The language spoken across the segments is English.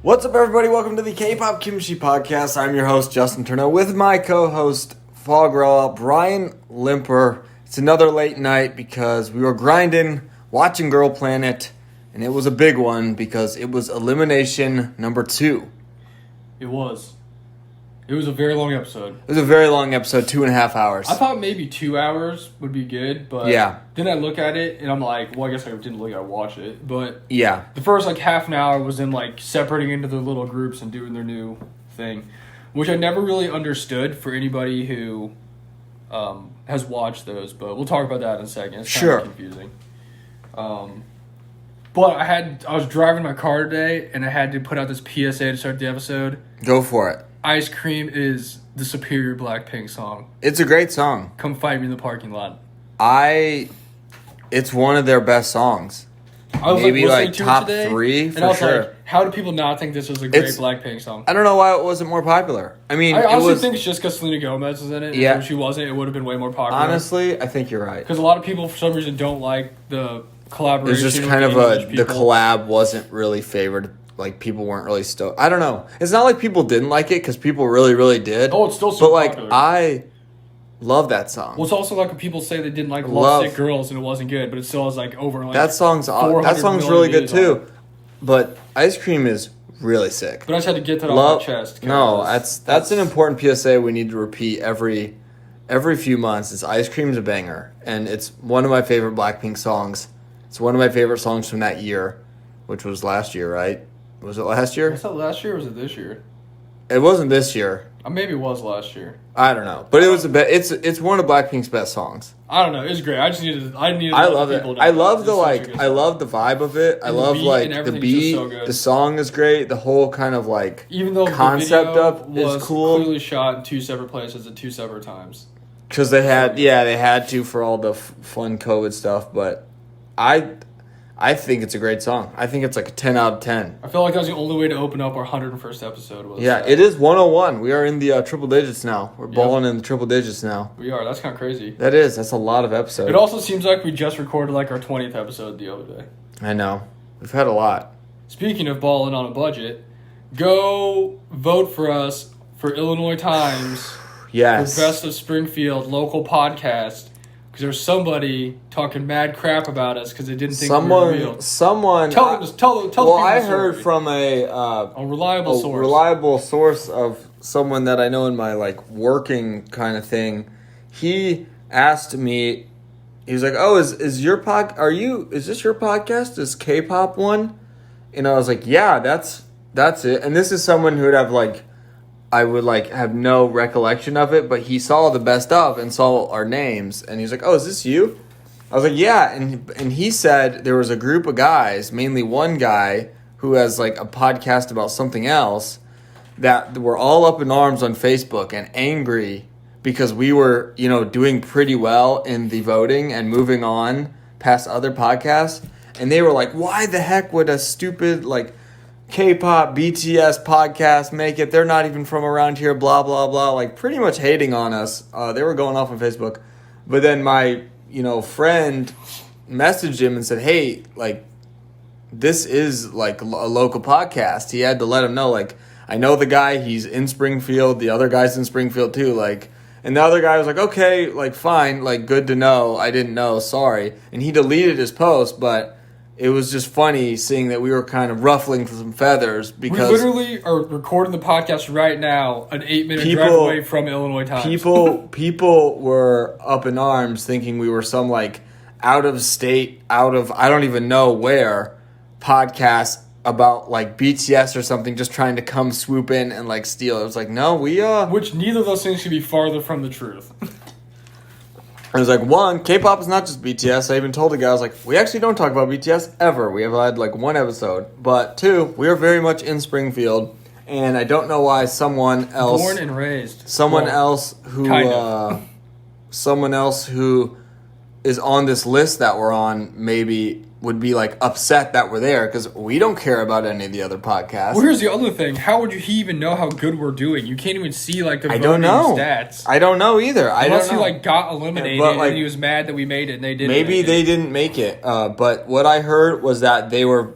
What's up, everybody? Welcome to the Kpop Kimchi podcast. I'm your host, Justin Turneau, with my co-host, Fall Grow Up, Brian Limper. It's another late night because we were grinding, watching Girl Planet, and it was a big one because it was elimination number 2. It was. It was a very long episode. It was a very long episode, 2.5 hours. I thought maybe 2 hours would be good, but yeah. Then I look at it and I'm like, well, I guess I didn't look at it, watch it, but yeah, the first half an hour was them separating into their little groups and doing their new thing, which I never really understood for anybody who has watched those, but we'll talk about that in a second. It's kind of confusing. But I was driving my car today and I had to put out this PSA to start the episode. Go for it. Ice Cream is the superior Blackpink song. It's a great song. Come fight me in the parking lot. It's one of their best songs. I was maybe top 3 for and I was sure. Like, how do people not think this was a great Blackpink song? I don't know why it wasn't more popular. I mean, I honestly think it's just because Selena Gomez is in it. Yeah. If she wasn't, it would have been way more popular. Honestly, I think you're right. Because a lot of people, for some reason, don't like the collaboration. It's just kind of the collab wasn't really favored. Like, people weren't really stoked. I don't know. It's not like people didn't like it because people really, really did. Oh, it's still so popular. But, I love that song. Well, it's also like when people say they didn't like Love Sick Girls and it wasn't good, but it still has over that song's really good too. But Ice Cream is really sick. But I just had to get that off my chest. No, that's an important PSA we need to repeat every few months. Is Ice Cream's a banger, and it's one of my favorite Blackpink songs. It's one of my favorite songs from that year, which was last year, right? Was it last year? Was that last year or was it this year? It wasn't this year. Maybe it was last year. I don't know, but it was it's one of Blackpink's best songs. I don't know. It's great. I love it. I love the I love the vibe of it. I love the beat. So the song is great. The whole kind of even though concept the of is cool. Clearly shot in 2 separate places at 2 separate times. Because they had to for all the fun COVID stuff. But I think it's a great song. I think it's a 10 out of 10. I feel like that was the only way to open up our 101st episode. It is 101. We are in the triple digits now. We're balling in the triple digits now. We are. That's kind of crazy. That's a lot of episodes. It also seems like we just recorded our 20th episode the other day. I know. We've had a lot. Speaking of balling on a budget, go vote for us for Illinois Times. Yes. For Best of Springfield local podcast. Because there's somebody talking mad crap about us because they didn't think we were real. Tell I heard from a reliable source of someone that I know in my working kind of thing. He asked me, he was like, "Oh, is this your podcast? Is Kpop one?" And I was like, "Yeah, that's it." And this is someone who would have I would have no recollection of it, but he saw the best of and saw our names, and he's like, "Oh, is this you?" I was like, "Yeah," and he said there was a group of guys, mainly one guy who has a podcast about something else, that were all up in arms on Facebook and angry because we were doing pretty well in the voting and moving on past other podcasts, and they were like, "Why the heck would a stupid K-pop, BTS podcast make it? They're not even from around here, blah, blah, blah." Pretty much hating on us. They were going off on Facebook. But then my, friend messaged him and said, "Hey, this is, a local podcast." He had to let him know, I know the guy, he's in Springfield. The other guy's in Springfield, too. And the other guy was like, "Okay, fine, good to know. I didn't know, sorry." And he deleted his post, but it was just funny seeing that we were kind of ruffling some feathers because... We literally are recording the podcast right now, an 8-minute drive away from Illinois Times. People were up in arms thinking we were some, out of state, I don't even know where, podcast about, BTS or something, just trying to come swoop in and, steal. It was no, we... Which neither of those things could be farther from the truth. I was one, K-pop is not just BTS. I even told the guy, I was we actually don't talk about BTS ever. We have had one episode. But 2, we are very much in Springfield, and I don't know why someone else... Born and raised. Someone else who is on this list that we're on maybe would be upset that we're there because we don't care about any of the other podcasts. Well, here's the other thing. How would he even know how good we're doing? You can't even see the voting stats. I don't know either. Unless he got eliminated and he was mad that we made it and they didn't. Maybe they didn't make it. But what I heard was that they were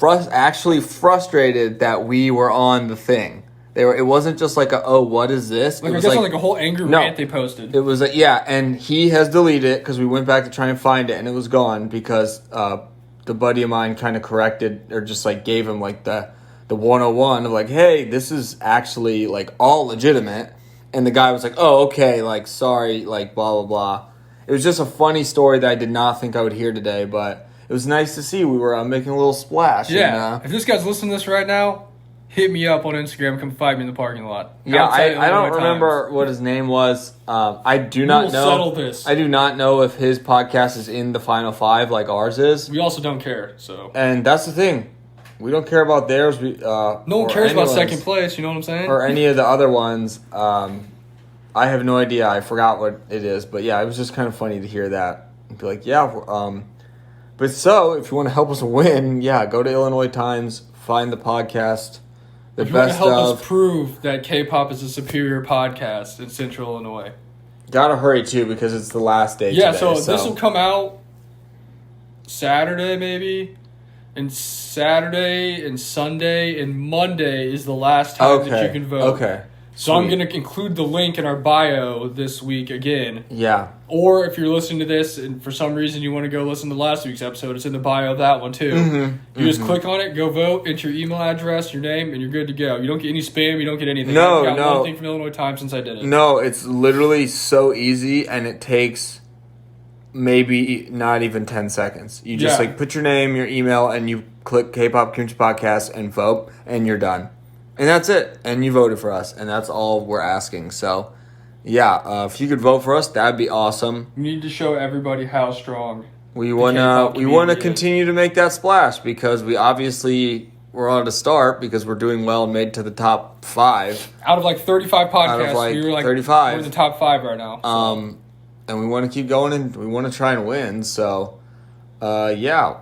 actually frustrated that we were on the thing. It wasn't just like what is this? Like, it was I guess like a whole anger rant they posted. It was and he has deleted it because we went back to try and find it and it was gone because the buddy of mine kind of corrected or just like gave him like the 101 of like, hey, this is actually like all legitimate. And the guy was like, oh, okay, like sorry, like blah, blah, blah. It was just a funny story that I did not think I would hear today, but it was nice to see we were making a little splash. Yeah, and, if this guy's listening to this right now, hit me up on Instagram. Come find me in the parking lot. Yeah, I don't remember what his name was. I do not know. Settle this. I do not know if his podcast is in the final 5 like ours is. We also don't care. So, and that's the thing. We don't care about theirs. No one cares about second place. You know what I'm saying? Or any of the other ones. I have no idea. I forgot what it is. But yeah, it was just kind of funny to hear that. And be like, yeah. But so, if you want to help us win, yeah, go to Illinois Times, find the podcast. If you want to help us prove that K-pop is a superior podcast in Central Illinois. Gotta hurry, too, because it's the last day today. So this will come out Saturday, maybe. And Saturday and Sunday and Monday is the last time that you can vote. Okay. So I'm going to include the link in our bio this week again. Yeah. Or if you're listening to this and for some reason you want to go listen to last week's episode, it's in the bio of that one too. Mm-hmm. You just click on it, go vote, enter your email address, your name, and you're good to go. You don't get any spam, you don't get anything. No, I got one thing from Illinois Times since I did it. No, it's literally so easy and it takes maybe not even 10 seconds. You just like put your name, your email, and you click K-pop Kimchi Podcast and vote, and you're done. And that's it. And you voted for us. And that's all we're asking. So, yeah, if you could vote for us, that'd be awesome. We need to show everybody how strong we want to continue to make that splash because we obviously were on to start because we're doing well and made to the top 5. Out of like 35 podcasts, we were like 35. We're in the top 5 right now. So. And we want to keep going and we want to try and win. So, yeah,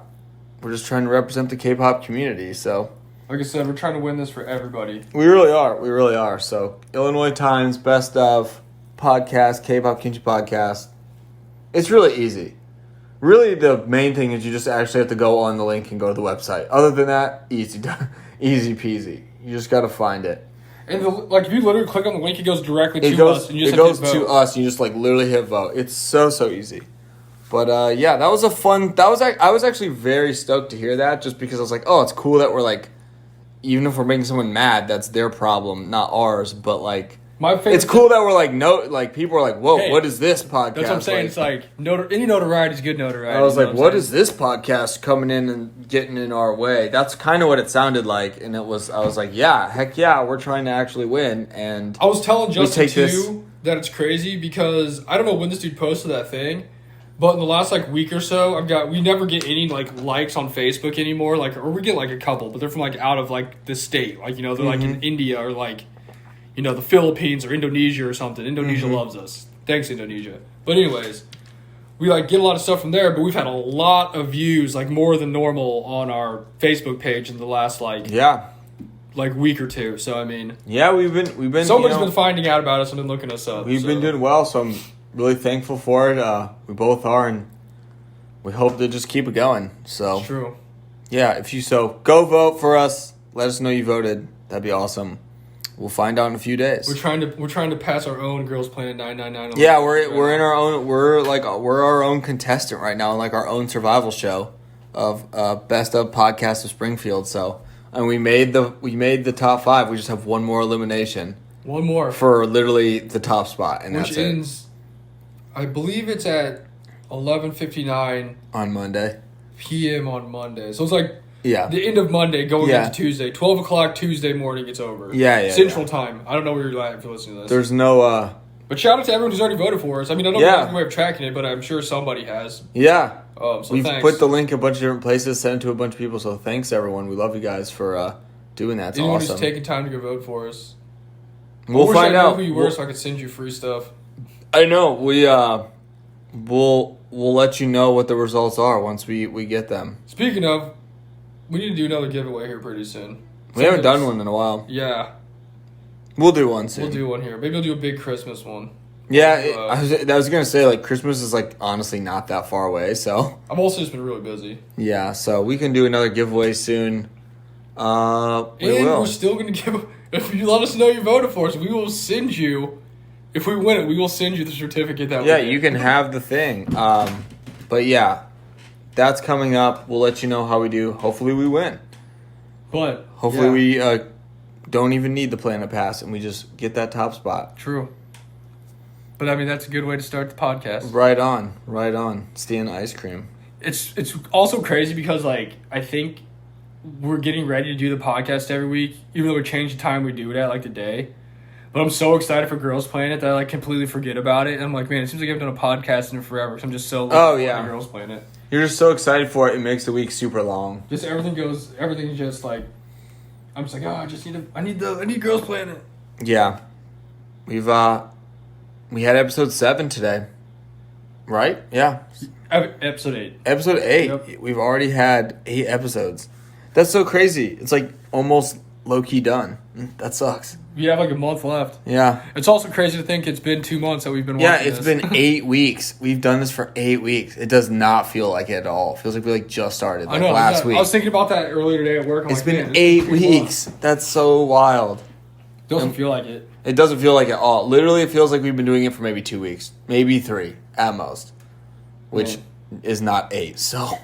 we're just trying to represent the K-pop community. So. Like I said, we're trying to win this for everybody. We really are. We really are. So, Illinois Times, best of podcast, K-pop Kimchi Podcast. It's really easy. Really, the main thing is you just actually have to go on the link and go to the website. Other than that, easy peasy. You just got to find it. And if you literally click on the link, it goes directly to us. And you just goes to us. And you just literally hit vote. It's so easy. But yeah, that was a fun. I was actually very stoked to hear that, just because I was like, oh, it's cool that we're even if we're making someone mad, that's their problem, not ours. But my favorite. It's cool that we're people are like, whoa, hey, what is this podcast? That's what I'm saying. It's any notoriety is good notoriety. I was like, what is this podcast coming in and getting in our way? That's kind of what it sounded like, and I was like, yeah, heck yeah, we're trying to actually win. And I was telling Justin too that it's crazy because I don't know when this dude posted that thing. But in the last week or so, we never get any likes on Facebook anymore. Or we get a couple, but they're from out of the state. They're in India or the Philippines or Indonesia or something. Indonesia loves us. Thanks, Indonesia. But anyways, we get a lot of stuff from there. But we've had a lot of views, more than normal, on our Facebook page in the last week or two. So I mean, yeah, we've been. Somebody's been finding out about us and been looking us up. We've been doing well, so I'm really thankful for it. We both are, and we hope to just keep it going. So it's true. Yeah, go vote for us. Let us know you voted. That'd be awesome. We'll find out in a few days. We're trying to pass our own Girls Planet 999. Yeah, we're in our own. We're our own contestant right now, our own survival show of best of podcast of Springfield. So, and we made the top 5. We just have one more elimination. One more for literally the top spot, and which ends. I believe it's at 11:59 on Monday p.m. on Monday. So it's the end of Monday going into Tuesday. 12 o'clock Tuesday morning, it's over. Yeah. Central time. I don't know where you're at if you're listening to this. There's no... But shout out to everyone who's already voted for us. I mean, I don't know the way of tracking it, but I'm sure somebody has. Yeah. So We've thanks. put the link in a bunch of different places, sent it to a bunch of people, so thanks, everyone. We love you guys for doing that. It's Anyone awesome. who's taking time to go vote for us. We'll find out. I knew who you were so I could send you free stuff. I know. We'll let you know what the results are once we get them. Speaking of, we need to do another giveaway here pretty soon. We haven't done one in a while. Yeah. We'll do one soon. We'll do one here. Maybe we'll do a big Christmas one. Yeah, I was going to say, like, Christmas is, like, honestly not that far away, so. I've also just been really busy. Yeah, so we can do another giveaway soon. We're still going to give... If you let us know you voted for us, we will send you... If we win it, we will send you the certificate that we get. You can have the thing. But, yeah, that's coming up. We'll let you know how we do. Hopefully we win. But... Hopefully we don't even need the Planet Pass, and we just get that top spot. True. But, I mean, that's a good way to start the podcast. Right on. Stan ice cream. It's also crazy because, like, I think we're getting ready to do the podcast every week, even though we change the time we do it at, like, the day. But I'm so excited for Girls Planet that I, like, completely forget about it. And I'm like, man, it seems like I haven't done a podcast in forever because I'm just so looking forward to Girls Planet. You're just so excited for it. It makes the week super long. Just everything's just, like, I'm just like, I need Girls Planet. Yeah. We had episode 7 today, right? Yeah. Episode 8. Episode 8. Yep. We've already had 8 episodes. That's so crazy. It's like almost low-key done. That sucks. We have like a month left. Yeah. It's also crazy to think it's been 2 months that we've been watching this. Yeah, it's been 8 weeks. We've done this for 8 weeks. It does not feel like it at all. It feels like we like just started like last week. I was thinking about that earlier today at work. It's been 8 weeks. That's so wild. Doesn't feel like it. It doesn't feel like it at all. Literally, it feels like we've been doing it for maybe 2 weeks. Maybe 3 at most. Which is not 8. So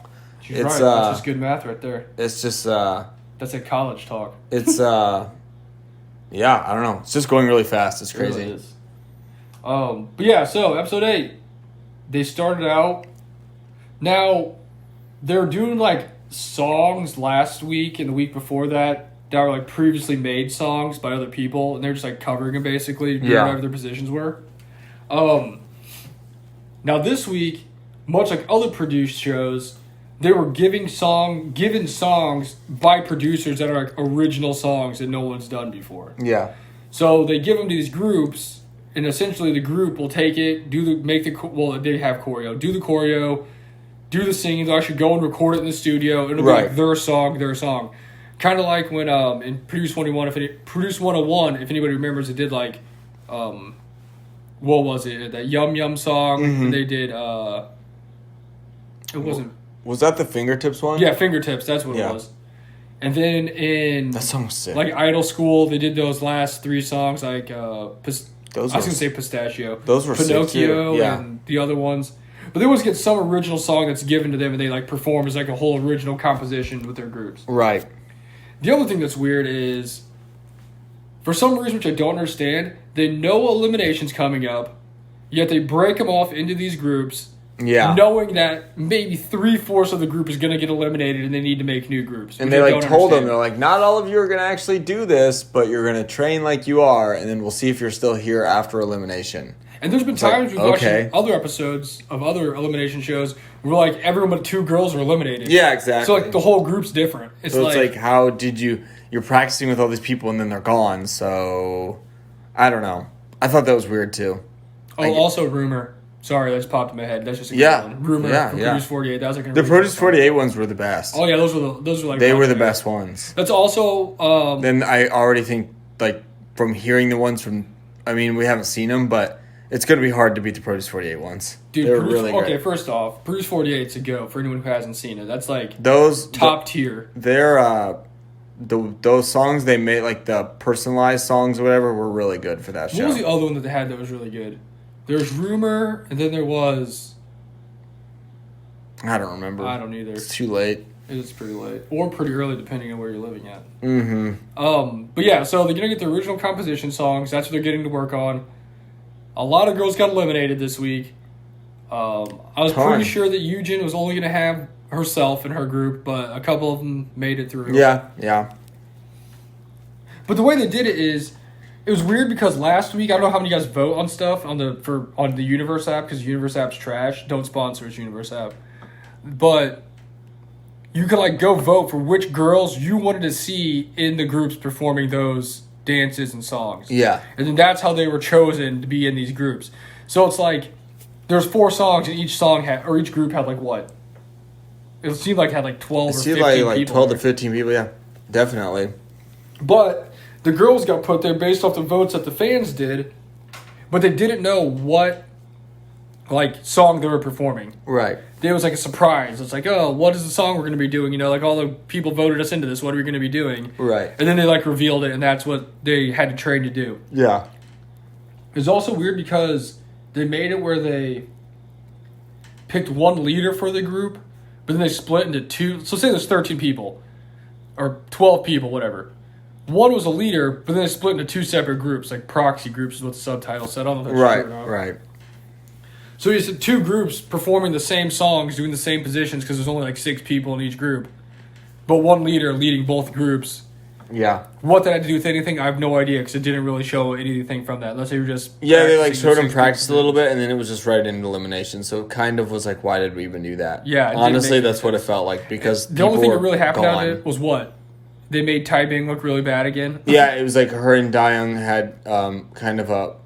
She's right. That's just good math right there. It's just that's a college talk. It's yeah, I don't know. It's just going really fast. It's crazy. It really is. But yeah, so episode 8. They started out. Now they're doing like songs last week and the week before that were like previously made songs by other people, and they're just like covering them basically, whatever their positions were. Now this week, much like other produced shows, they were given songs by producers that are like original songs that no one's done before. Yeah. So they give them to these groups, and essentially the group will take it, they have choreo, do the choreo, do the singing. They'll actually go and record it in the studio. It'll be like their song. Kind of like when in Produce 101, if anybody remembers, it did like, what was it? That Yum Yum song. Mm-hmm. And they did, it wasn't. Was that the Fingertips one? Yeah, Fingertips. That's what it was. And then in that song was sick. Like Idol School, they did those last 3 songs. Like I was gonna say Pistachio. Those were Pinocchio and the other ones. But they always get some original song that's given to them, and they like perform as like a whole original composition with their groups. Right. The other thing that's weird is, for some reason which I don't understand, they know eliminations coming up, yet they break them off into these groups. Yeah. Knowing that maybe 3/4 of the group is going to get eliminated and they need to make new groups. And they like told them, they're like, not all of you are going to actually do this, but you're going to train like you are, and then we'll see if you're still here after elimination. And there's been times we've watched other episodes of other elimination shows where like everyone but 2 girls are eliminated. Yeah, exactly. So like the whole group's different. It's like how did you're practicing with all these people and then they're gone, so I don't know. I thought that was weird too. Oh, also Rumor. Sorry, that just popped in my head. That's just a good one. Rumor from Produce 48. That was like the Produce 48 ones were the best. Oh yeah, those were like they were the best ones. That's also then I already think like from hearing the ones from, I mean we haven't seen them, but it's going to be hard to beat the Produce 48 ones. Dude, they're really great. Okay, first off, Produce 48's a go for anyone who hasn't seen it. That's like those top tier. They're those songs they made, like the personalized songs or whatever, were really good for that show. What was the other one that they had that was really good? There's Rumor, and then there was... I don't remember. I don't either. It's too late. It is pretty late. Or pretty early, depending on where you're living at. Mm-hmm. But yeah, so they're going to get the original composition songs. That's what they're getting to work on. A lot of girls got eliminated this week. I was pretty sure that Eugen was only going to have herself and her group, but a couple of them made it through. Yeah. But the way they did it is... It was weird because last week, I don't know how many of you guys vote on stuff on the Universe app, because Universe app's trash. Don't sponsor us, Universe app. But you could like go vote for which girls you wanted to see in the groups performing those dances and songs. Yeah. And then that's how they were chosen to be in these groups. So it's like there's 4 songs and each group had like what? It seemed like it had like 12 or 15 people. It seemed like 12 to 15 people, yeah. Definitely. But the girls got put there based off the votes that the fans did. but they didn't know what song they were performing. Right. It was like a surprise. It's like, oh, what is the song we're going to be doing? All the people voted us into this. What are we going to be doing? Right. And then they revealed it, and that's what they had to train to do. Yeah. It was also weird because they made it where they picked one leader for the group, but then they split into two. So say there's 13 people, or 12 people, whatever. One was a leader, but then they split into two separate groups, like proxy groups is what the subtitle said. I don't know if that's true or not. Right. So you said two groups performing the same songs, doing the same positions, because there's only 6 people in each group. But one leader leading both groups. Yeah. What that had to do with anything, I have no idea, because it didn't really show anything from that, unless they were just... Yeah, they showed him practice a little bit, and then it was just right into elimination. So it kind of was why did we even do that? Yeah. Honestly, that's what it felt like, because the only thing that really happened out of it was what? They made Taibing look really bad again? Yeah, it was her and Dayoung had kind of a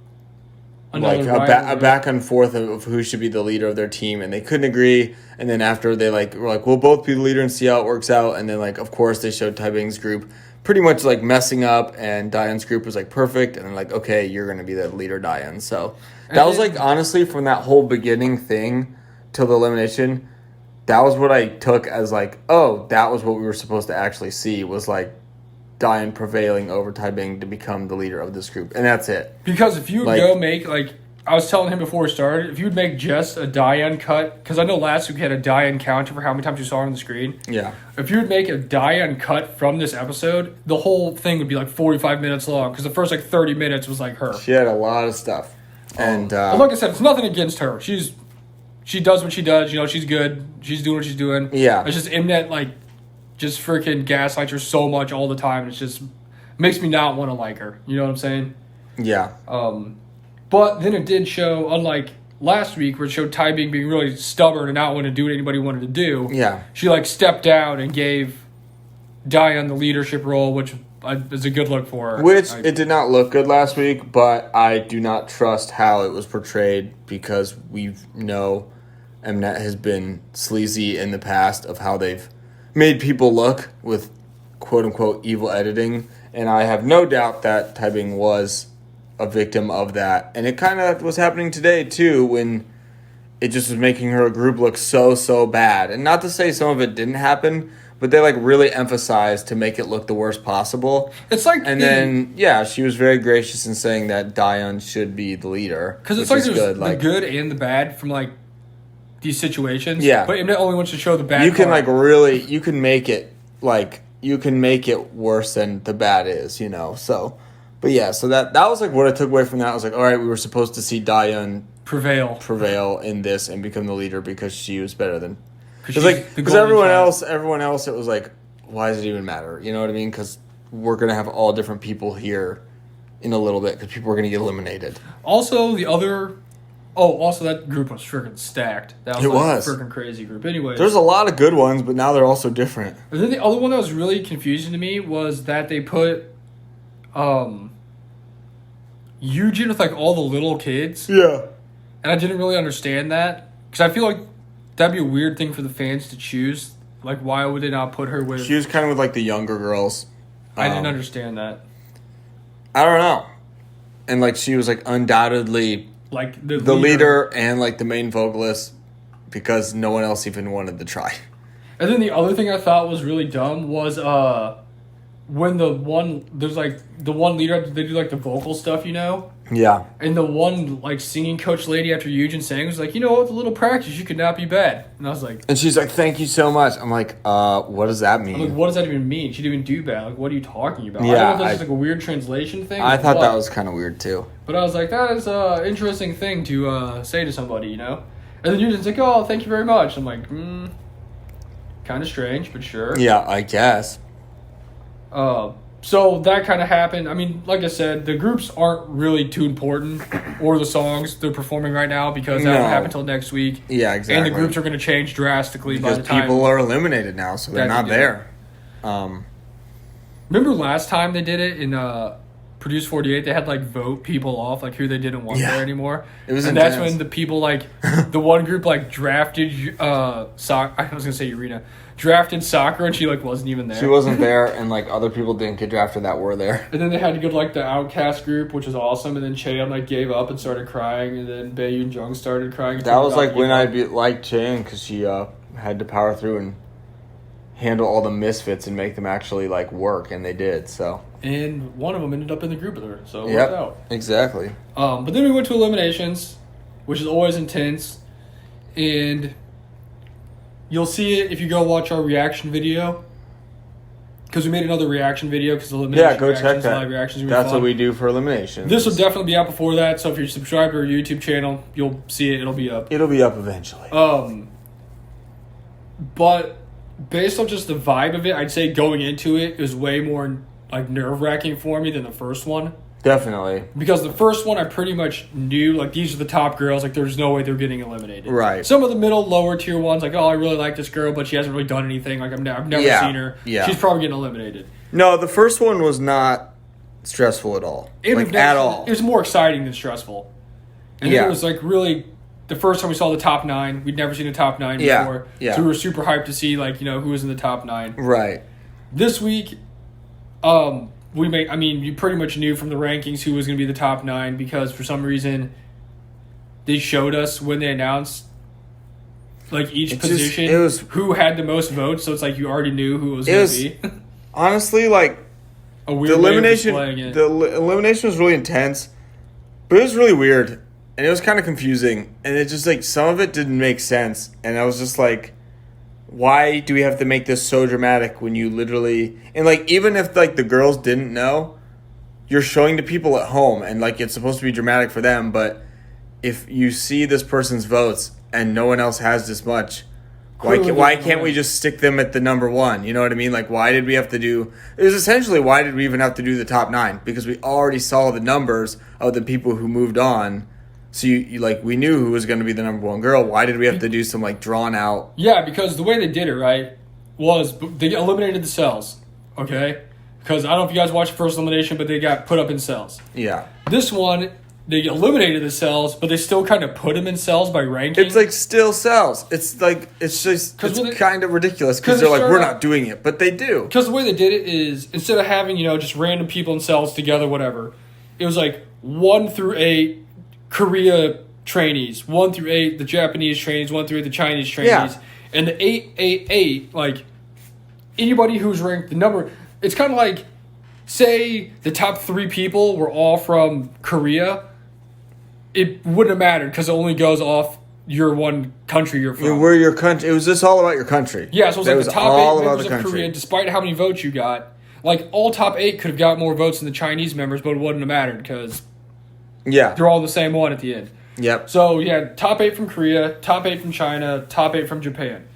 back and forth of who should be the leader of their team, and they couldn't agree. And then after they were we'll both be the leader and see how it works out. And then of course they showed Taibing's group pretty much messing up, and Dayoung's group was perfect. And then okay, you're gonna be the leader, Dayoung. So that was honestly from that whole beginning thing till the elimination, that was what I took as oh, that was what we were supposed to actually see, was Dayoung prevailing over Taibing to become the leader of this group, and that's it. Because if you would go make I was telling him before we started, if you would make just a Dayoung cut, because I know last week we had a Dayoung counter for how many times you saw her on the screen. Yeah. If you would make a Dayoung cut from this episode, the whole thing would be 45 minutes long, because the first 30 minutes was her. She had a lot of stuff, and like I said, it's nothing against her. She does what she does. She's good. She's doing what she's doing. Yeah. It's just Mnet just freaking gaslights her so much all the time. And it just makes me not want to like her. You know what I'm saying? Yeah. But then it did show, unlike last week, where it showed Taibing being really stubborn and not wanting to do what anybody wanted to do. Yeah. She stepped down and gave Dayoung the leadership role, which is a good look for her. It did not look good last week, but I do not trust how it was portrayed, because we know Mnet has been sleazy in the past of how they've made people look with quote-unquote evil editing, and I have no doubt that Taibing was a victim of that. And it kind of was happening today, too, when it just was making her group look so bad. And not to say some of it didn't happen, but they really emphasized to make it look the worst possible. It's then she was very gracious in saying that Dayoung should be the leader. Because it's there's the good and the bad from these situations. Yeah. But Mnet only wants to show the bad. You can you can make it you can make it worse than the bad is, So, but yeah, so that was what I took away from that. I was all right, we were supposed to see Dayoung prevail in this and become the leader because she was better than. Because everyone else, it was why does it even matter? You know what I mean? Because we're gonna have all different people here in a little bit, because people are gonna get eliminated. Also, that group was freaking stacked. That was a freaking crazy group. Anyways, there's a lot of good ones, but now they're all so different. And then the other one that was really confusing to me was that they put Eugene with all the little kids. Yeah. And I didn't really understand that, because I feel like that'd be a weird thing for the fans to choose. Why would they not put her with... She was kind of with the younger girls. I didn't understand that. I don't know. And she was undoubtedly the leader and the main vocalist, because no one else even wanted to try. And then the other thing I thought was really dumb was when the one leader, they do the vocal stuff, Yeah. And the one singing coach lady after Eugene sang was with a little practice you could not be bad. And I was and she's thank you so much. I'm what does that mean? I'm what does that even mean? She didn't even do bad. What are you talking about? Yeah, I don't know if that's a weird translation thing. I thought that was kind of weird too. But I was that is an interesting thing to say to somebody, And then Eugene's oh, thank you very much. I'm kind of strange, but sure. Yeah, I guess. So that kind of happened. I mean, like I said, the groups aren't really too important, or the songs they're performing right now, because that won't happen until next week. Yeah, exactly. And the groups are going to change drastically because by the time people are eliminated now, so they're not there. Remember last time they did it in Produce 48? They had vote people off, who they didn't want there anymore. It was and intense. That's when the people the one group drafted I was going to say Urena. drafted soccer and she like wasn't even there. She wasn't there, and like other people didn't get drafted that were there. And then they had to go to like the outcast group, which was awesome. And then Chaeyoung like gave up and started crying, and then Bae Jung started crying. That was like when I liked Chaeyoung because she had to power through and handle all the misfits and make them actually like work, and they did. So. And one of them ended up in the group with her, so it worked out. Exactly. But then we went to eliminations, which is always intense, and you'll see it if you go watch our reaction video. Because we made another reaction video because elimination go check that. Live reactions. That's what we do for eliminations. This will definitely be out before that, so if you're subscribed to our YouTube channel, you'll see it. It'll be up. It'll be up eventually. But based on just the vibe of it, I'd say going into it was way more like nerve-wracking for me than the first one. Definitely. Because the first one I pretty much knew, like, these are the top girls, like, there's no way they're getting eliminated. Right. Some of the middle, lower tier ones, like, oh, I really like this girl, but she hasn't really done anything. Like, I've never seen her. Yeah. She's probably getting eliminated. No, the first one was not stressful at all. At all. It was more exciting than stressful. And then it was, like, really... The first time we saw the top 9, we'd never seen a top 9 before. Yeah. So we were super hyped to see, like, who was in the top 9. Right. This week... you pretty much knew from the rankings who was going to be the top 9 because for some reason they showed us when they announced like each position who had the most votes, so it's like you already knew who it was going to be. Honestly, like a weird elimination. The elimination was really intense, but it was really weird and it was kind of confusing, and it just like some of it didn't make sense, and I was just like, why do we have to make this so dramatic when you literally... And, like, even if, like, the girls didn't know, you're showing to people at home, and, like, it's supposed to be dramatic for them, but if you see this person's votes and no one else has this much, why can't we just stick them at the number 1? You know what I mean? Like, why did we have to do... It was essentially, why did we even have to do the top 9? Because we already saw the numbers of the people who moved on. So, you like, we knew who was going to be the number 1 girl. Why did we have to do some, like, drawn out... Yeah, because the way they did it, right, was they eliminated the cells, okay? Because I don't know if you guys watched the first elimination, but they got put up in cells. Yeah. This one, they eliminated the cells, but they still kind of put them in cells by ranking. It's, like, still cells. It's, like, it's kind of ridiculous because they're like, we're not doing it. But they do. Because the way they did it is, instead of having, just random people in cells together, whatever, it was, like, 1 through 8... Korea trainees, 1 through 8, the Japanese trainees, 1 through 8, the Chinese trainees, and the 8, like, anybody who's ranked the number, it's kind of like, say the top 3 people were all from Korea, it wouldn't have mattered because it only goes off your one country you're from. Where your country, it was just all about your country. Yeah, so it was like the top 8 members of Korea, despite how many votes you got, like, all top 8 could have got more votes than the Chinese members, but it wouldn't have mattered because... Yeah. They're all the same one at the end. Yep. So, top 8 from Korea, top 8 from China, top 8 from Japan.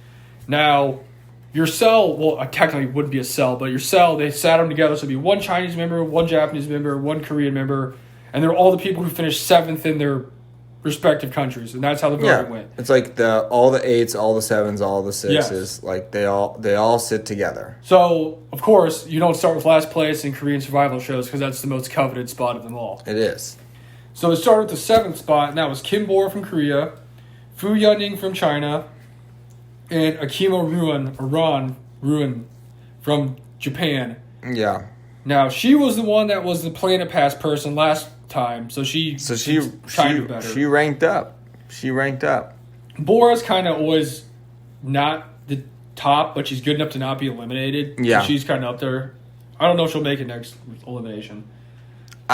Now, your cell, well, technically it wouldn't be a cell, but your cell, they sat them together, so it'd be 1 Chinese member, 1 Japanese member, 1 Korean member, and they're all the people who finished 7th in their respective countries, and that's how the voting went. It's like all the 8s, all the 7s, all the 6s, like they all sit together. So, of course, you don't start with last place in Korean survival shows because that's the most coveted spot of them all. It is. So it started with the 7th spot, and that was Kim Bor from Korea, Fu Yuning from China, and Akima Ruan from Japan. Yeah. Now, she was the one that was the Planet Pass person last time, so she kind of better. She ranked up. Bora's kind of always not the top, but she's good enough to not be eliminated. Yeah. So she's kind of up there. I don't know if she'll make it next elimination.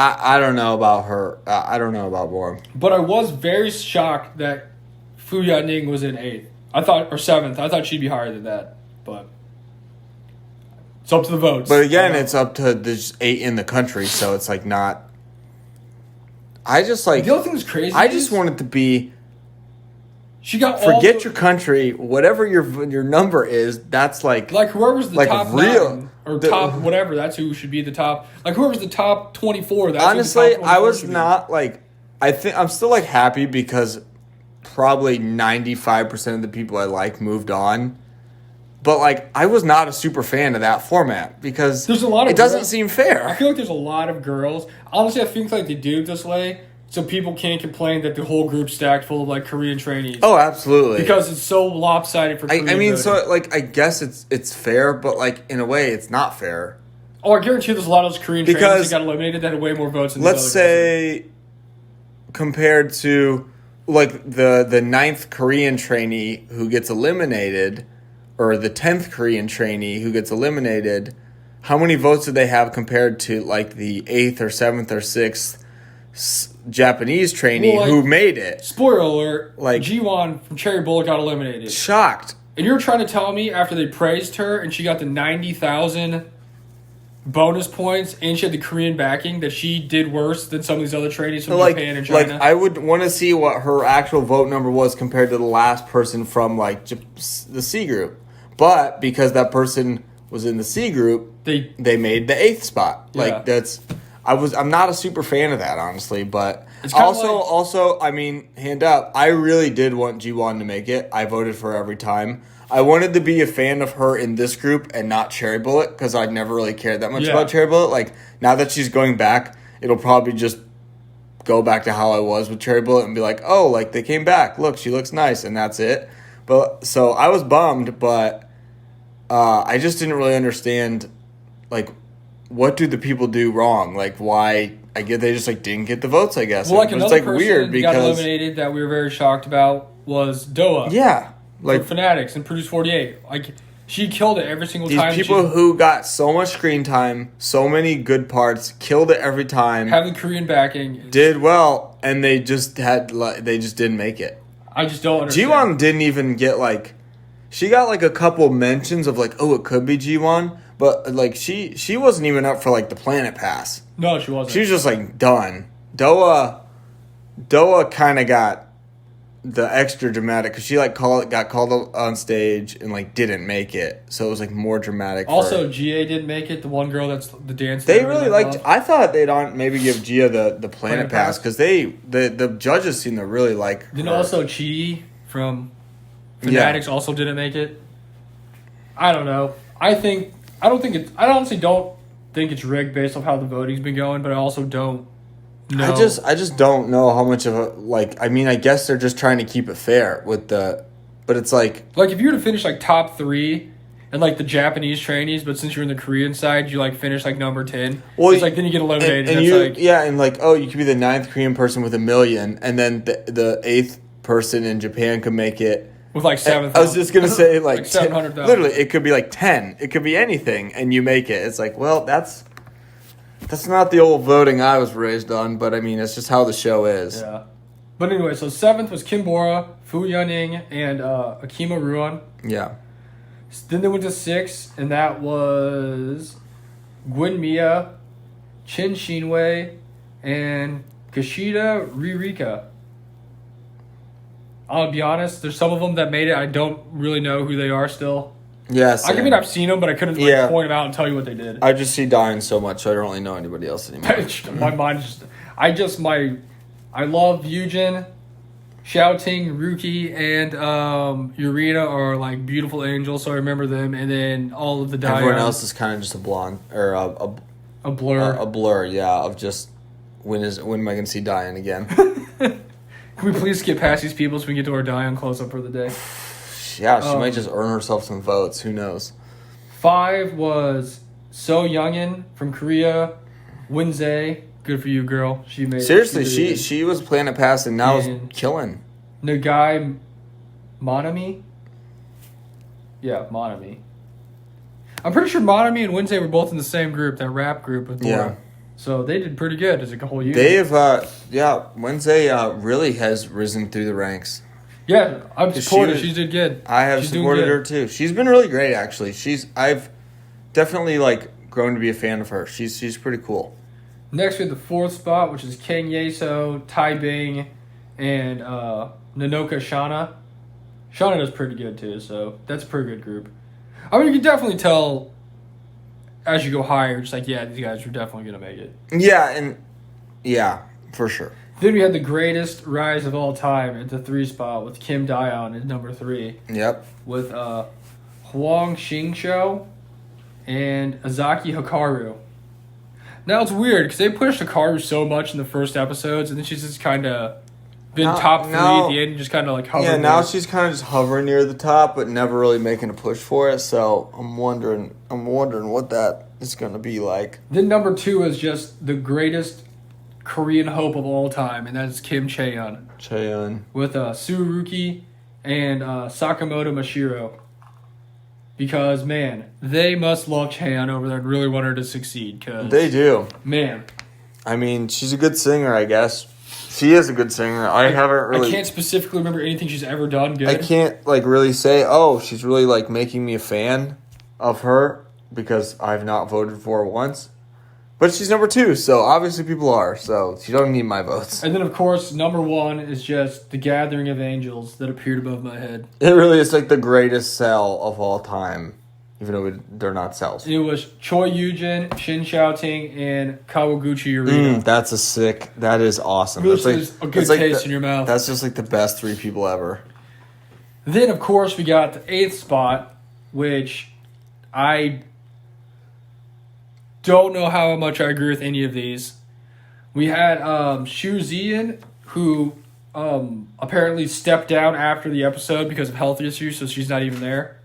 I don't know about her. I don't know about Bora. But I was very shocked that Fu Yaning was in 8th. Or 7th. I thought she'd be higher than that. But it's up to the votes. But again, it's up to the 8 in the country, so it's like not... I just like... The other thing that's crazy I just want it to be... She got forget your country, whatever your number is, that's like... Like whoever's the like top real, 9 or top whatever, that's who should be the top. Like whoever's the top 24, that's honestly, who the top 24 I was should not be. like... I think I'm still like happy because probably 95% of the people I like moved on. But like I was not a super fan of that format because there's a lot of it doesn't seem fair. I feel like there's a lot of girls. Honestly, I think like they do it this way so people can't complain that the whole group's stacked full of like Korean trainees. Oh, absolutely. Because it's so lopsided for Korean I mean, voting. so like I guess it's fair, but like in a way, it's not fair. Oh, I guarantee there's a lot of those Korean trainees that got eliminated that had way more votes than let's say compared to like the 9th Korean trainee who gets eliminated or the 10th Korean trainee who gets eliminated, how many votes did they have compared to like the 8th or 7th or 6th Japanese trainee who made it? Spoiler alert, like Jiwon from Cherry Bullet got eliminated. Shocked. And you're trying to tell me after they praised her and she got the 90,000 bonus points and she had the Korean backing that she did worse than some of these other trainees from Japan and China? Like, I would want to see what her actual vote number was compared to the last person from like the C group. But because that person was in the C group, they made the 8th spot. Like I'm not a super fan of that, honestly, but also, I mean, hand up, I really did want Jiwon to make it. I voted for her every time. I wanted to be a fan of her in this group and not Cherry Bullet because I never really cared that much about Cherry Bullet. Like, now that she's going back, it'll probably just go back to how I was with Cherry Bullet and be like, oh, like, they came back. Look, she looks nice, and that's it. But so I was bummed, but I just didn't really understand, like, what do the people do wrong? Like, why? I get they just like didn't get the votes, I guess. Well, like another person weird because got eliminated that we were very shocked about was Doa. Yeah. Like Fanatics and Produce 48. Like, she killed it every single time. These people who got so much screen time, so many good parts, killed it every time. Having Korean backing. Did well, and they just didn't make it. I just don't understand. Jiwon didn't even get like, she got like a couple mentions of like, oh, it could be Jiwon, but like she wasn't even up for like the Planet Pass. No, she wasn't. She was just like done. Doa kind of got the extra dramatic because she like got called on stage and like didn't make it, so it was like more dramatic. Also, Gia didn't make it. The one girl that's the dancer. They really liked. I thought they'd maybe give Gia the Planet Pass because the judges seem to really like. Then also Chi from Fanatics also didn't make it. I don't know. I honestly don't think it's rigged based off how the voting's been going, but I also don't. No. I just don't know how much of a like. I mean, I guess they're just trying to keep it fair with the, but it's like if you were to finish like top 3 and like the Japanese trainees, but since you're in the Korean side, you like finish like number 10. Well, it's like then you get eliminated. And you could be the 9th Korean person with 1 million, and then the 8th person in Japan could make it with like 7,000. I was just gonna say like 700,000. Literally, it could be like 10. It could be anything, and you make it. It's like, well, that's not the old voting I was raised on, but I mean, it's just how the show is. Yeah. But anyway, so 7th was Kim Bora, Fu Yuning, and Akima Ruan. Yeah. Then they went to 6th, and that was Gwen Mia, Chin Shinwei, and Kishida Ririka. I'll be honest, there's some of them that made it. I don't really know who they are still. Yes. I mean, I've seen them, but I couldn't point them out and tell you what they did. I just see Diane so much, so I don't really know anybody else anymore. My mind is just... I love Yujin, Xiaoting, Ruki, and Urena are like beautiful angels, so I remember them. And then all of the Diane. Everyone else is kind of just a blonde or a blur. A blur, yeah. Of just when am I going to see Diane again? Can we please skip past these people so we can get to our Diane close up for the day? Yeah, she might just earn herself some votes. Who knows? 5 was So Youngin from Korea, Winze. Good for you, girl. She made seriously. She was Planet Pass and now is killing. Nagai Monami. Yeah, Monami. I'm pretty sure Monami and Winze were both in the same group, that rap group with Bora. Yeah. So they did pretty good as a whole unit. They've, Winze really has risen through the ranks. Yeah, I've supported her. She did good. I have supported her too. She's been really great, actually. I've definitely grown to be a fan of her. She's pretty cool. Next, we have the 4th spot, which is Kang Yeso, Tai Bing, and Nanoka Shana. Shana does pretty good too, so that's a pretty good group. I mean, you can definitely tell as you go higher, just these guys are definitely going to make it. Yeah, for sure. Then we had the greatest rise of all time at the 3 spot with Kim Daeon at number 3. Yep. With Huang Xingqiu and Azaki Hikaru. Now it's weird because they pushed Hikaru so much in the first episodes, and then she's just kind of been top 3 at the end, just kind of like hovering. Yeah, now she's kind of just hovering near the top, but never really making a push for it. So I'm wondering what that is going to be like. Then number 2 is just the greatest Korean hope of all time, and that's Kim Chaeyeon. With Tsuruki and Sakamoto Mashiro. Because, man, they must love Chaeyeon over there and really want her to succeed. Cause, they do. Man. I mean, she's a good singer, I guess. She is a good singer. I can't specifically remember anything she's ever done good. I can't, really say, she's really, making me a fan of her because I've not voted for her once. But she's number 2, so obviously people are. So she don't need my votes. And then, of course, number 1 is just The Gathering of Angels that appeared above my head. It really is the greatest cell of all time, even though they're not cells. It was Choi Yujin, Shin Xiaoting, and Kawaguchi Yurina. That is awesome. Which is a good taste in your mouth. That's just the best 3 people ever. Then, of course, we got the 8th spot, which I don't know how much I agree with any of these. We had Shu Zian, who apparently stepped down after the episode because of health issues, so she's not even there.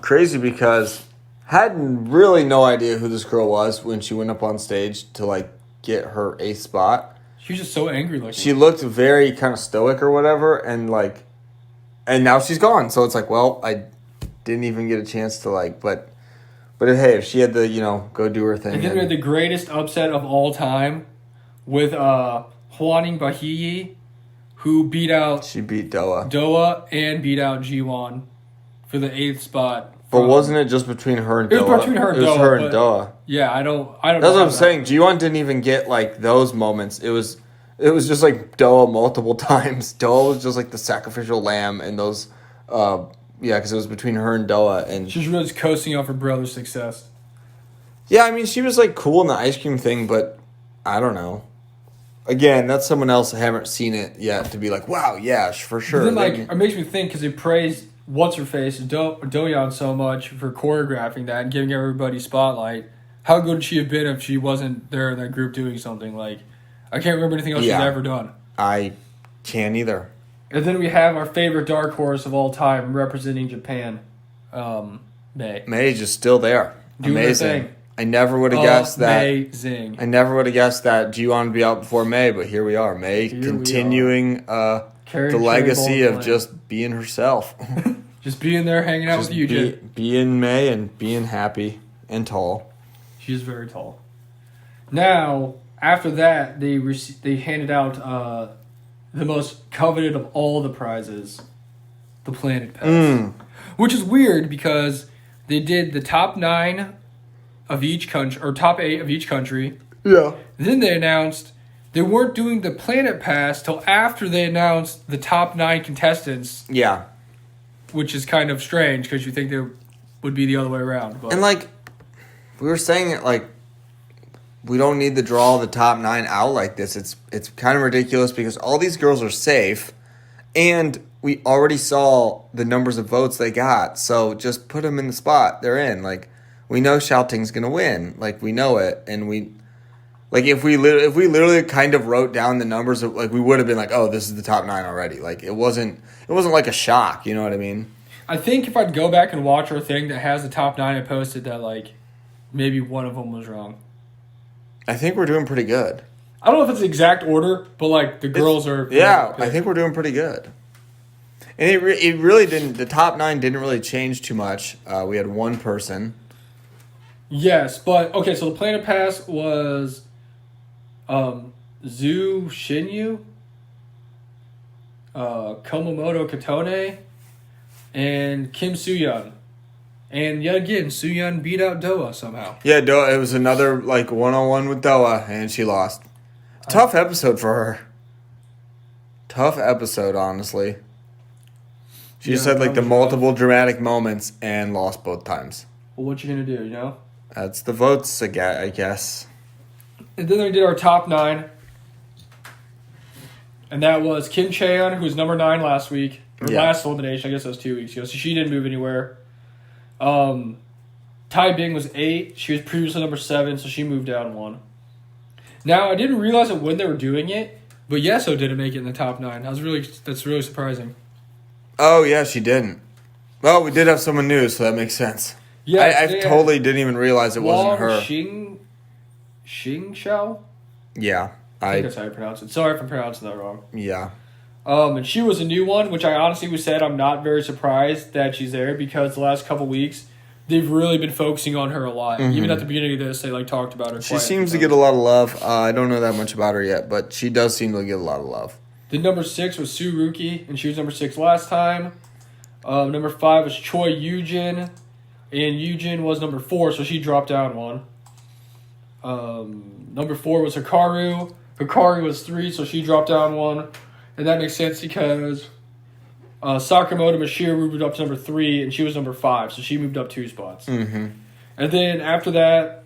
Crazy because had really no idea who this girl was when she went up on stage to get her 8th spot. She was just so angry looking. She looked very kind of stoic or whatever, and now she's gone. So it's I didn't even get a chance to But hey, if she had to, go do her thing. And then we had the greatest upset of all time with Hwaning Bahiyi, who beat out... She beat Doa. Doa and beat out Jiwon for the 8th spot. But wasn't it just between her and Doa? It was between her and Doa. It was her and Doa. Yeah, I don't That's what I'm saying. Jiwon didn't even get, those moments. It was just, Doa multiple times. Doa was just, the sacrificial lamb in those... Yeah, because it was between her and Doa. And she's really just coasting off her brother's success. Yeah, I mean, she was, cool in the ice cream thing, but I don't know. Again, that's someone else I haven't seen it yet to be wow, yeah, for sure. But then, it makes me think, because they praised What's-Her-Face, Doyeon, so much for choreographing that and giving everybody spotlight. How good would she have been if she wasn't there in that group doing something? I can't remember anything else she's ever done. I can't either. And then we have our favorite dark horse of all time representing Japan, May. May just still there. Doing amazing. I never would have guessed that. Amazing. I never would have guessed that Jiwon would be out before May, but here we are. May continuing the legacy of just being herself. Just being there, hanging out with you, Jin. Being May and being happy and tall. She is very tall. Now, after that, they handed out the most coveted of all the prizes, the Planet Pass. Which is weird because they did the top 9 of each country, or top 8 of each country. Yeah. Then they announced they weren't doing the Planet Pass till after they announced the top 9 contestants. Yeah. Which is kind of strange because you think they would be the other way around. But. And we were saying it we don't need to draw the top 9 out like this. It's kind of ridiculous because all these girls are safe, and we already saw the numbers of votes they got. So just put them in the spot they're in. We know Xiaoting's gonna win. We know it, and we if we literally kind of wrote down the numbers of we would have been oh, this is the top 9 already. It wasn't a shock. You know what I mean? I think if I'd go back and watch our thing that has the top 9, I posted that maybe one of them was wrong. I think we're doing pretty good. I don't know if it's the exact order, but the girls are... Yeah, I think we're doing pretty good. And it really didn't... The top 9 didn't really change too much. We had one person. Yes, but... Okay, so the Planet Pass was... Zhu Shinyu, Komomoto Katone, and Kim Soo-yeon. And yet again, Soo-yeon beat out Doa somehow. Yeah, Doa. It was another one-on-one with Doa, and she lost. Tough episode for her. Tough episode, honestly. She just had the multiple dramatic moments and lost both times. Well, what you gonna do? That's the votes, I guess. And then they did our top 9, and that was Kim Chaeyeon, who was number 9 last week, or last elimination. I guess that was 2 weeks ago. So she didn't move anywhere. Tai Bing was 8. She was previously number 7, so she moved down 1. Now, I didn't realize it when they were doing it, but Yeso didn't make it in the top 9. That's really surprising. Oh, yeah, she didn't. Well, we did have someone new, so that makes sense. Yeah, I totally didn't even realize it wasn't her. Xing Xiao? Yeah. I think that's how you pronounce it. Sorry if I'm pronouncing that wrong. Yeah. And she was a new one, which I honestly was said I'm not very surprised that she's there because the last couple weeks they've really been focusing on her a lot. Mm-hmm. Even at the beginning of this, they talked about her. She seems to get a lot of love. I don't know that much about her yet, but she does seem to get a lot of love. The number 6 was Su Ruki, and she was number 6 last time. Number 5 was Choi Yujin, and Yujin was number 4, so she dropped down 1. Number 4 was Hikaru. Hikaru was 3, so she dropped down 1. And that makes sense because Sakamoto Mashiro moved up to number 3, and she was number 5, so she moved up 2 spots. Mm-hmm. And then after that,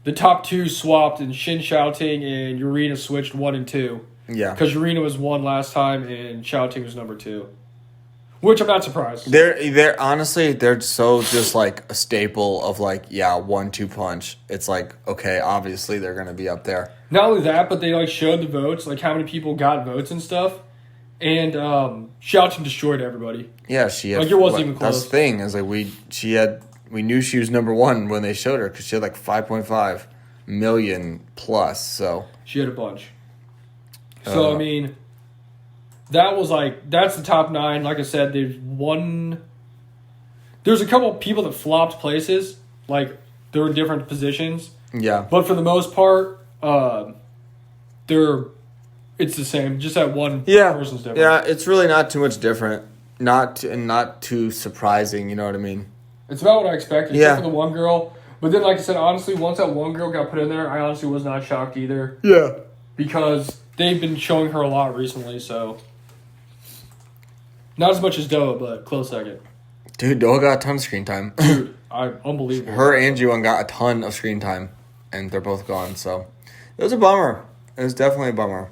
the top 2 swapped, and Shin Xiaoting and Yurina switched 1 and 2. Yeah. Because Yurina was 1 last time, and Xiaoting was number 2. Which I'm not surprised. They're honestly, they're so just a staple of 1-2 punch. It's okay, obviously they're going to be up there. Not only that, but they showed the votes, how many people got votes and stuff. And Xiaoting destroyed everybody. Yeah, she had. It wasn't even close. That's the thing is we knew she was number 1 when they showed her because she had 5.5 million plus. So she had a bunch. So I mean, that was that's the top 9. Like I said, there's a couple of people that flopped places. They were in different positions. Yeah. But for the most part, it's the same. Just that one person's different. Yeah, it's really not too much different. Not too surprising, you know what I mean? It's about what I expected, except for the one girl. But then, like I said, honestly, once that one girl got put in there, I honestly was not shocked either. Yeah. Because they've been showing her a lot recently, so... Not as much as Doa, but close second. Dude, Doa got a ton of screen time. Dude, unbelievable. Her and Jiwon got a ton of screen time, and they're both gone, so... It was a bummer. It was definitely a bummer.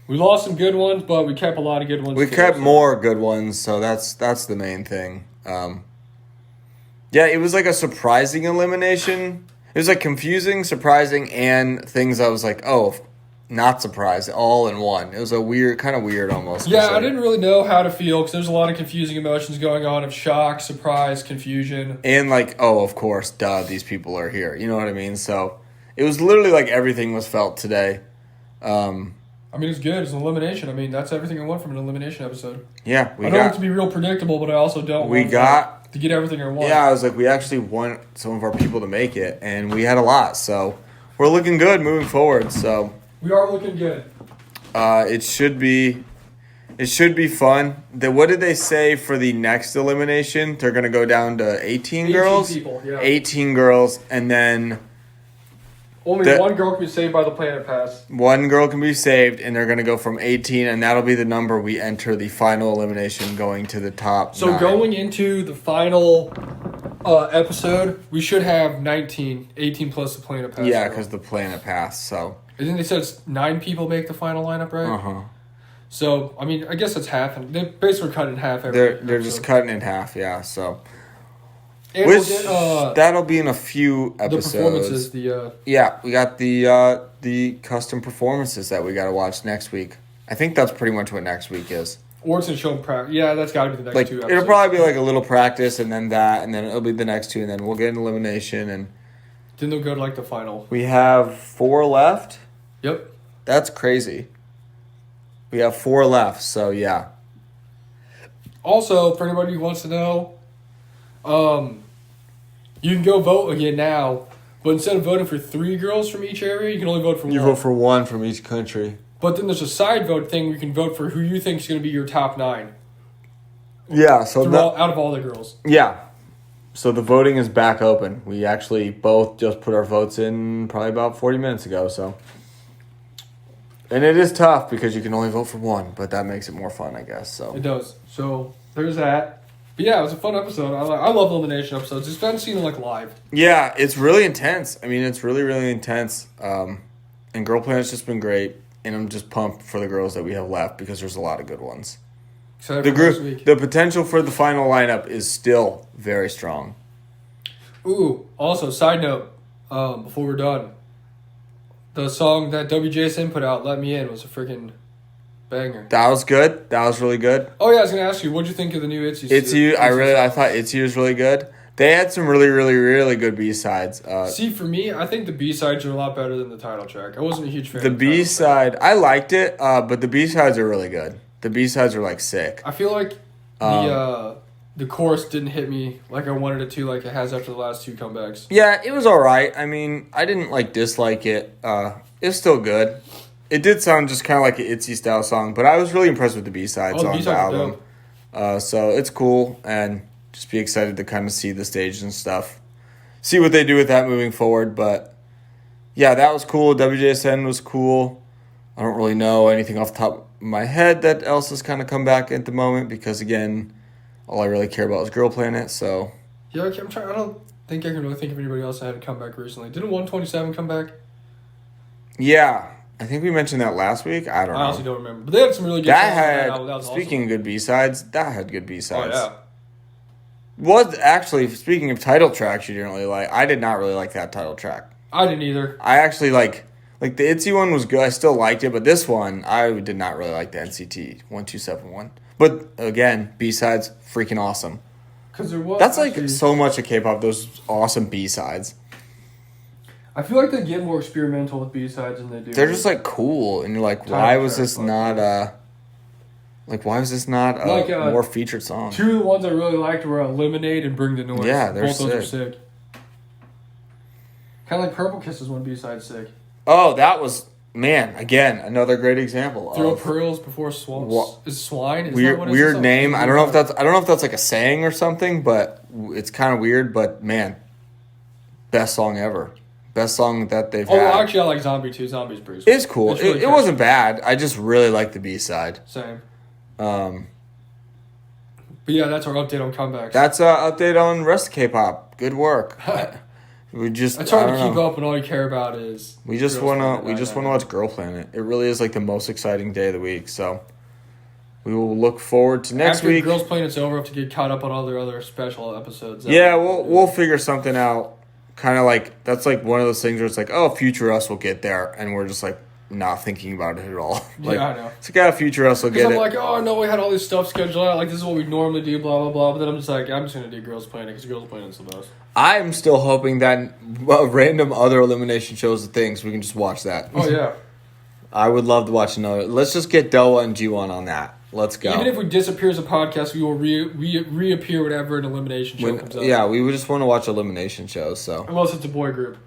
We lost some good ones, but we kept a lot of good ones. We kept more good ones, so that's the main thing. Yeah, it was a surprising elimination. It was confusing, surprising, and things I was not surprised, all in one. It was kind of weird almost. Yeah, I didn't really know how to feel because there's a lot of confusing emotions going on of shock, surprise, confusion. And of course, duh, these people are here. You know what I mean? So it was literally everything was felt today. I mean, it's good. It's an elimination. I mean, that's everything I want from an elimination episode. Yeah, I don't want it to be real predictable, but I also don't want to get everything I want. Yeah, I was we actually want some of our people to make it, and we had a lot, so we're looking good moving forward. So we are looking good. It should be fun. What did they say for the next elimination? They're going to go down to 18 girls? 18 people, yeah. 18 girls, and then... Only one girl can be saved by the Planet Pass. One girl can be saved, and they're going to go from 18, and that'll be the number we enter the final elimination going to the top 9. Going into the final episode, we should have 19, 18 plus the Planet Pass. Yeah, because the Planet Pass, so... And then they said 9 people make the final lineup, right? Uh-huh. So, I mean, I guess it's half. They're basically cutting in half every They're episode. just cutting in half, yeah, so... And Which, we'll get, that'll be in a few episodes. The performances, Yeah, we got the custom performances that we got to watch next week. I think that's pretty much what next week is. Or it's going to show practice. Yeah, that's got to be the next 2 episodes. It'll probably be a little practice, and then that, and then it'll be the next 2, and then we'll get an elimination, and... Then they'll go to, the final. We have 4 left? Yep. That's crazy. We have 4 left, so yeah. Also, for anybody who wants to know... you can go vote again now, but instead of voting for 3 girls from each area, you can only vote for 1. You vote for 1 from each country. But then there's a side vote thing where you can vote for who you think is going to be your top 9. Yeah, so out of all the girls. Yeah. So the voting is back open. We actually both just put our votes in probably about 40 minutes ago, so... And it is tough because you can only vote for 1, but that makes it more fun, I guess, so... It does. So, there's that. But yeah, it was a fun episode. I love elimination episodes. It's fun seeing them live. Yeah, it's really intense. I mean, it's really, really intense. And Girl Planet's just been great. And I'm just pumped for the girls that we have left because there's a lot of good ones. Excited for next week. The potential for the final lineup is still very strong. Ooh, also, side note, before we're done, the song that WJSN put out, Let Me In, was a freaking banger. That was good. That was really good. Oh, yeah, I was going to ask you, what'd you think of the new Itzy? I thought Itzy was really good. They had some really, really, really good B-sides. See, for me, I think the B-sides are a lot better than the title track. I wasn't a huge fan of the B-side, I liked it, but the B-sides are really good. The B-sides are, like, sick. I feel like the chorus didn't hit me like I wanted it to, like it has after the last two comebacks. Yeah, it was all right. I mean, I didn't, dislike it. It's still good. It did sound just kind of like an Itzy-style song, but I was really impressed with the B-sides on the album. So it's cool, and just be excited to kind of see the stage and stuff. See what they do with that moving forward, but yeah, that was cool. WJSN was cool. I don't really know anything off the top of my head that else has kind of come back at the moment because, again, all I really care about is Girl Planet, so... Yeah, I'm trying. I don't think I can really think of anybody else that had a comeback recently. Didn't 127 come back? Yeah. I think we mentioned that last week. I don't know. I honestly don't remember. But they had some really good songs. Speaking of good B-sides, that had good B-sides. Oh, yeah. Actually, speaking of title tracks you didn't really like, I did not really like that title track. I didn't either. I actually like the Itzy one was good. I still liked it, but this one, I did not really like the NCT 1271. But again, B-sides, freaking awesome. Because there was That's so much of K-pop, those awesome B-sides. I feel like they get more experimental with B-sides than they do. They're just cool, and you're like, why was this not a more featured song? Two of the ones I really liked were Eliminate and Bring the Noise. Yeah, they're both sick. Those are sick. Kind of like Purple Kisses one B-side sick. Oh, that was, man, again, another great example. Throw pearls before swine. Is swine? Is weird, that what weird name. I don't know if that's like a saying or something, but it's kind of weird. But man, best song ever. Best song that they've had. Oh, actually, I like Zombie too. Zombie's pretty cool. It's cool. It wasn't bad. I just really like the B-side. Same. But yeah, that's our update on comebacks. That's an update on rest of K-pop. Good work. It's hard to keep up, and all you care about is we just wanna watch Girl Planet. It really is like the most exciting day of the week. So we will look forward to next week. After Girls Planet's over, I have to get caught up on all their other special episodes. Yeah, we'll figure something out. Kind of like that's like one of those things where it's like, oh, Future Us will get there, and we're just like not thinking about it at all. Like, yeah, I know. It's like, Future Us will get it. I'm like, oh no, we had all this stuff scheduled out. Like this is what we normally do, blah blah blah. But then I'm just gonna do Girls Planet because Girls Planet's the best. I'm still hoping that random other elimination shows and things we can just watch that. Oh yeah. I would love to watch another. Let's just get Doa and G1 on that. Let's go. Even if we disappear as a podcast, we will reappear whenever an elimination show comes out. Yeah, we would just want to watch elimination shows. So unless it's a boy group.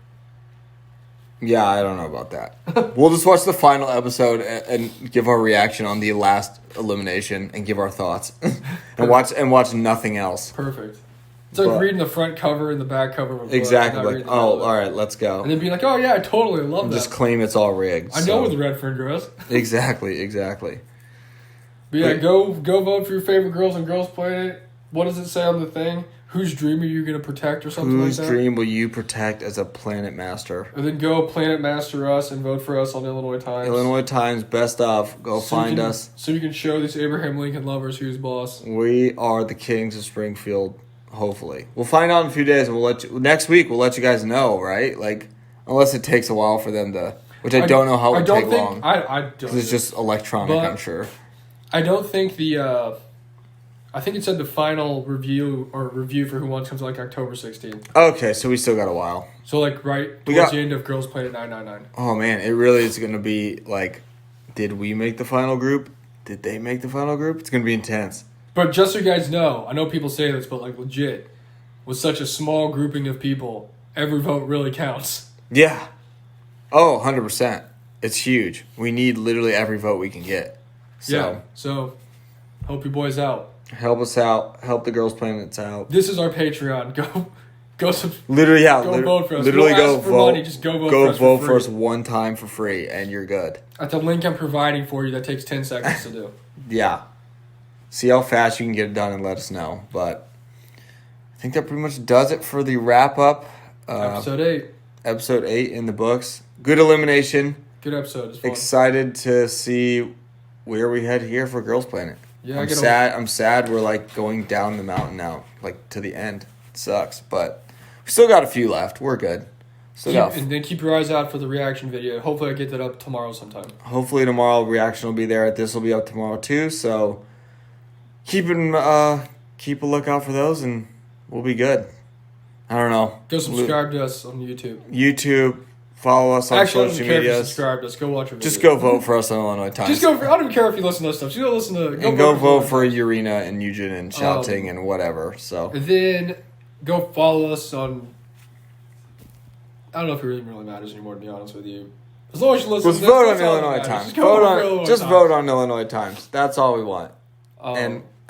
Yeah, I don't know about that. We'll just watch the final episode and give our reaction on the last elimination and give our thoughts, and watch nothing else. Perfect. It's like reading the front cover and the back cover of a book. Exactly. Like, oh, all right, let's go. And then being like, oh yeah, I totally love that. Just claim it's all rigged. I know where the red friend goes. Exactly. But yeah, go vote for your favorite girls on Girls Planet. What does it say on the thing? Whose dream are you going to protect or something like that? Whose dream will you protect as a Planet Master? And then go Planet Master us and vote for us on Illinois Times. Illinois Times, best of. Go find us. So you can show these Abraham Lincoln lovers who's boss. We are the kings of Springfield, hopefully. We'll find out in a few days, and next week we'll let you guys know, right? Like, unless it takes a while for them to... Which I don't know how it would take long. I don't because it's just electronic, I'm sure. I don't think I think it said the final review for Who Wants comes like October 16th. Okay, so we still got a while. So like right towards the end of Girls Planet 999. Oh man, it really is going to be like, did we make the final group? Did they make the final group? It's going to be intense. But just so you guys know, I know people say this, but like legit, with such a small grouping of people, every vote really counts. Yeah. Oh, 100%. It's huge. We need literally every vote we can get. So help you boys out. Help us out. Help the Girls Planets out. This is our Patreon. Go literally, yeah. Go vote for us. Literally go vote. Money, just go vote for us. Go vote for us one time for free, and you're good. At the link I'm providing for you, that takes 10 seconds to do. Yeah. See how fast you can get it done and let us know. But I think that pretty much does it for the wrap up. Episode 8. Episode 8 in the books. Good elimination. Good episode. It's fun. Excited to see where we head here for Girls Planet. Yeah, I'm sad we're like going down the mountain now, like to the end. It sucks, but we still got a few left. We're good. And then keep your eyes out for the reaction video. Hopefully I get that up tomorrow sometime. Hopefully tomorrow reaction will be there. This will be up tomorrow too. So keep a lookout for those, and we'll be good. I don't know. Go subscribe to us on YouTube. Follow us on social media. Subscribe to us. Go watch our videos. Just go vote for us on Illinois Times. I don't even care if you listen to us stuff. Just go listen to. Go vote for Urena and Eugen and shouting and whatever. So. And then go follow us on. I don't know if it really matters anymore, to be honest with you. As long as you listen. Just vote on Illinois Times. Vote on Illinois Times. That's all we want.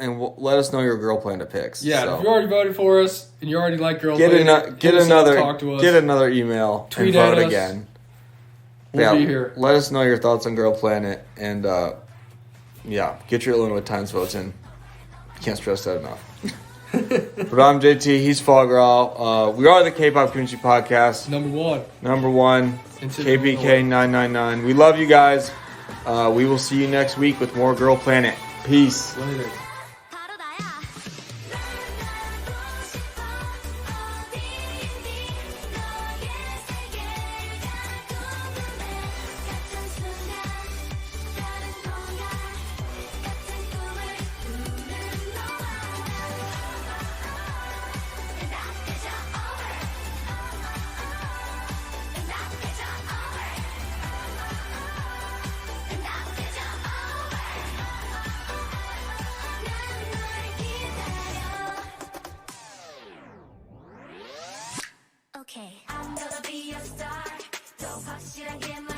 And let us know your Girl Planet picks. Yeah, so. If you already voted for us and you already like Girl Planet, talk to us. Get another email. Tweet and vote at us. Again. We'll be here. Let us know your thoughts on Girl Planet, and get your Illinois Times votes in. Can't stress that enough. But I'm JT. He's Fogral. We are the Kpop Kimchi podcast. Number one. KPK 999. We love you guys. We will see you next week with more Girl Planet. Peace. Later. Okay. I'm gonna be a star. 더 확실한 게